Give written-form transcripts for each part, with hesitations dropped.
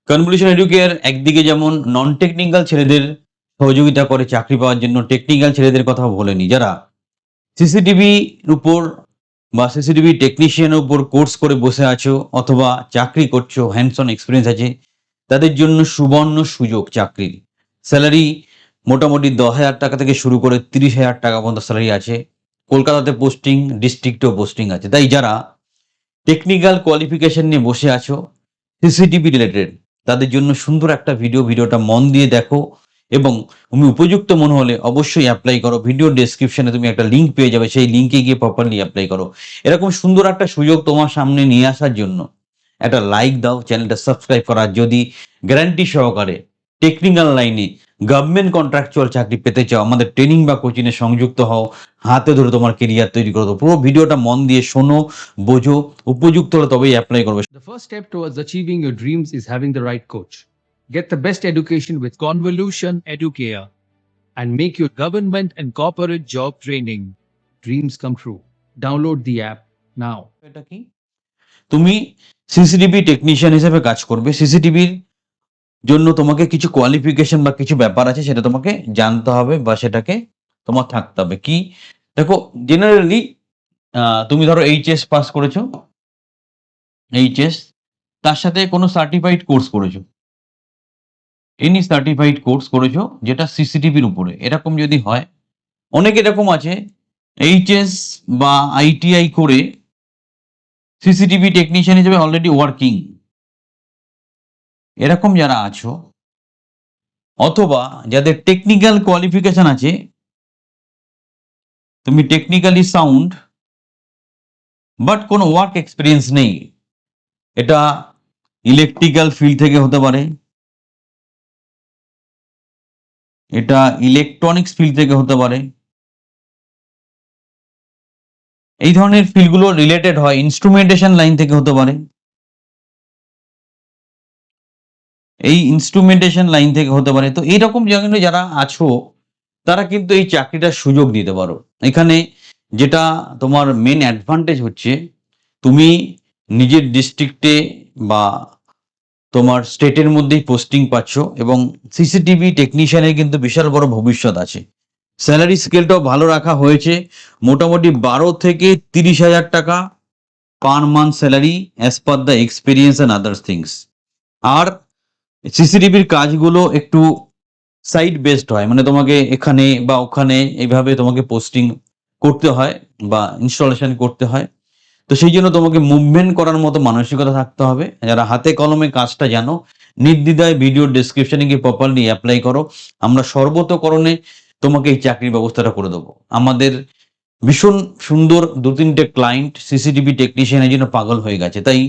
Convolution educare একদিকে যেমন non technical ছেলেদের সহযোগিতা করে চাকরি পাওয়ার জন্য, টেকনিক্যাল ছেলেদের কথা বলেনি, যারা সিসিটিভির উপর বা সিসিটিভি টেকনিশিয়ানের উপর কোর্স করে বসে আছো অথবা চাকরি করছো, হ্যান্ডস অন এক্সপিরিয়েন্স আছে, তাদের জন্য সুবর্ণ সুযোগ চাকরির। স্যালারি মোটামুটি 10,000 টাকা থেকে শুরু করে 30,000 টাকা পর্যন্ত স্যালারি আছে। কলকাতাতে পোস্টিং, ডিস্ট্রিক্টেও পোস্টিং আছে। তাই যারা টেকনিক্যাল কোয়ালিফিকেশন নিয়ে বসে আছো সিসিটিভি রিলেটেড, তাদের জন্য সুন্দর একটা ভিডিওটা মন দিয়ে দেখো এবং তুমি উপযুক্ত মনে হলে অবশ্যই অ্যাপ্লাই করো। ভিডিও ডেসক্রিপশনে তুমি একটা লিঙ্ক পেয়ে যাবে, সেই লিঙ্কে গিয়ে প্রপারলি অ্যাপ্লাই করো। এরকম সুন্দর একটা সুযোগ তোমার সামনে নিয়ে আসার জন্য একটা লাইক দাও, চ্যানেলটা সাবস্ক্রাইব করার। যদি গ্যারান্টি সহকারে টেকনিক্যাল লাইনে গভর্নমেন্ট কন্ট্রাকচুয়াল চাকরি পেতে চাও, আমাদের ট্রেনিং বা কোচিংয়ে সংযুক্ত হও, হাতে ধরে তোমার কেরিয়ার তৈরি করে দাও। পুরো ভিডিওটা মন দিয়ে শোনো, বোঝো, উপযুক্ত হলে তবেই অ্যাপ্লাই করবে। The first step towards achieving your dreams is having the right coach. Get the best education with Convolution Educare and make your government and corporate job training dreams come true. Download the app now. এটা কি, তুমি CCTV technician হিসেবে কাজ করবে। সিসিটিভির জন্য তোমাকে কিছু qualification বা কিছু ব্যাপার আছে, সেটা তোমাকে জানতে হবে বা সেটাকে তোমার থাকতে হবে। কি দেখো, জেনারেলি তুমি ধরো এইচএস পাস করেছো, এইচএস তার সাথে কোনো সার্টিফাইড কোর্স করেছো, এনি সার্টিফাইড কোর্স করেছো যেটা সিসিটিভির উপরে, এরকম যদি হয়, অনেক এরকম আছে এইচএস বা আইটিআই করে সিসিটিভি টেকনিশিয়ান হিসেবে অলরেডি ওয়ার্কিং, এরকম যারা আছো, অথবা যাদের টেকনিক্যাল কোয়ালিফিকেশন আছে, তুমি টেকনিক্যালি সাউন্ড বাট কোনো ওয়ার্ক এক্সপিরিয়েন্স নেই। এটা ইলেকট্রিক্যাল ফিল্ড থেকে হতে পারে, এটা ইলেকট্রনিক্স ফিল্ড থেকে হতে পারে, এই ধরনের ফিল্ডগুলো রিলেটেড হয়, ইনস্ট্রুমেন্টেশন লাইন থেকে হতে পারে, এই ইনস্ট্রুমেন্টেশন লাইন থেকে হতে পারে। তো এইরকম জায়গায় যারা আছো তারা কিন্তু এই চাকরিটার সুযোগ দিতে পারো। এখানে যেটা তোমার মেন অ্যাডভান্টেজ হচ্ছে, তুমি নিজের ডিস্ট্রিক্টে বা তোমার স্টেটের মধ্যেই পোস্টিং পাচ্ছ এবং সিসিটিভি টেকনিশিয়ানের কিন্তু বিশাল বড় ভবিষ্যৎ আছে। স্যালারি স্কেলটাও ভালো রাখা হয়েছে, মোটামুটি 12 থেকে 30,000 টাকা per month salary as per the experience and others things. আর সিসিটিভির কাজগুলো একটু সাইট বেসড হয়, মানে তোমাকে এখানে বা ওখানে এইভাবে তোমাকে পোস্টিং করতে হয় বা ইনস্টলেশন করতে হয়। তো সেই জন্য তোমাকে মুভমেন্ট করার মতো মানসিকতা থাকতে হবে। যারা হাতে কলমে কাজটা জানো, নির্দ্বিধায় ভিডিও ডেসক্রিপশনে গিয়ে প্রপারলি অ্যাপ্লাই করো। আমরা সর্বতোকরণে তোমাকে এই চাকরির ব্যবস্থাটা করে দেবো। আমাদের ভীষণ সুন্দর 2-3টে ক্লায়েন্ট সিসিটিভি টেকনিশিয়ানের জন্য পাগল হয়ে গেছে। তাই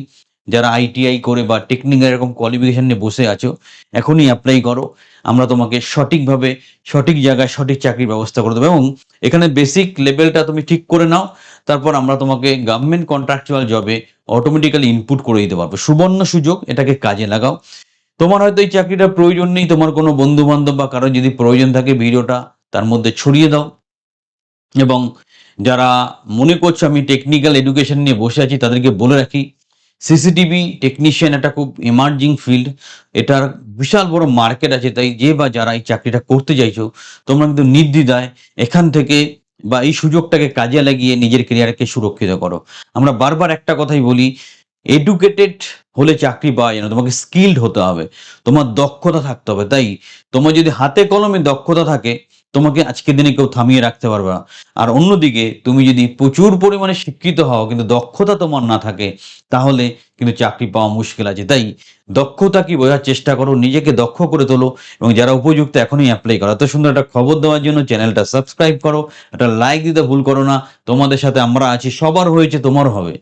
যারা আইটিআই করে বা টেকনিক্যাল এরকম কোয়ালিফিকেশন নিয়ে বসে আছো, এখনই অ্যাপ্লাই করো। আমরা তোমাকে সঠিকভাবে সঠিক জায়গায় সঠিক চাকরির ব্যবস্থা করে দেবো এবং এখানে বেসিক লেভেলটা তুমি ঠিক করে নাও, তারপর আমরা তোমাকে গভর্নমেন্ট কন্ট্রাকচুয়াল জবে অটোমেটিক্যালি ইনপুট করে দিতে পারবো। সুবর্ণ সুযোগ, এটাকে কাজে লাগাও। তোমার হয়তো এই চাকরিটার প্রয়োজন নেই, তোমার কোনো বন্ধু বান্ধব বা কারো যদি প্রয়োজন থাকে, ভিডিওটা তার মধ্যে ছড়িয়ে দাও। এবং যারা মনে করছে আমি টেকনিক্যাল এডুকেশন নিয়ে বসে আছি, তাদেরকে বলে রাখি, সিসিটিভি টেকনিশিয়ান একটা খুব এমার্জিং ফিল্ড, এটার বিশাল বড় মার্কেট আছে। তাই যে বা যারা এই চাকরিটা করতে চাইছো, তোমরা কিন্তু নির্দ্বিধায় এখান থেকে বা এই সুযোগটাকে কাজে লাগিয়ে নিজের ক্যারিয়ারকে সুরক্ষিত করো। আমরা বারবার একটা কথাই বলি, এডুকেটেড হলে চাকরি পাওয়া যায় না, তোমাকে স্কিলড হতে হবে, তোমার দক্ষতা থাকতে হবে। তাই তোমার যদি হাতে কলমে দক্ষতা থাকে, তোমাকে আজকের দিনে কেউ থামিয়ে রাখতে পারবে না। আর অন্যদিকে তুমি যদি প্রচুর পরিমাণে শিক্ষিত হও কিন্তু দক্ষতা তোমার না থাকে, তাহলে কিন্তু চাকরি পাওয়া মুশকিল আছে। তাই দক্ষতা কি বোঝার চেষ্টা করো, নিজেকে দক্ষ করে তোলো এবং যারা উপযুক্ত এখনই অ্যাপ্লাই করো। এত সুন্দর একটা খবর দেওয়ার জন্য চ্যানেলটা সাবস্ক্রাইব করো, একটা লাইক দিতে ভুল করো না। তোমাদের সাথে আমরা আছি, সবার হয়েছে তোমারও হবে।